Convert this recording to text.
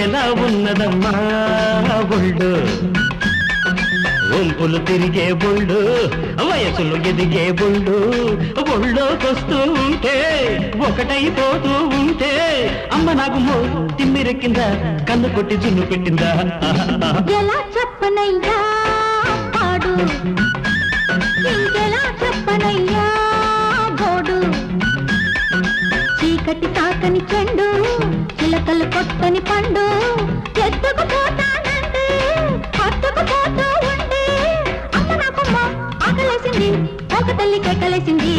ఎలా ఉన్నదమ్మా ఒళ్ళు వంపులు తిరిగే బొళ్ళు వయసులు ఎదిగే బొళ్ళు ఒళ్ళోకొస్తూ ఉంటే ఒకటైపోతూ ఉంటే అమ్మ నాకు తిమ్మిరెక్కిందా కన్ను కొట్టి జున్ను పెట్టిందా ఎలా చెప్పనయ్యా పాడు ఇంకెలా చెప్పనయ్యా గోడు చీకటి తాకని చెండు చిలకలు కొట్టని పండు ఎత్తుకు పోతానండి హత్తుకు పోతూ ఉండి అమ్మ నాకమ్మ ఆకలేసింది ఒక తల్లి కేకలేసింది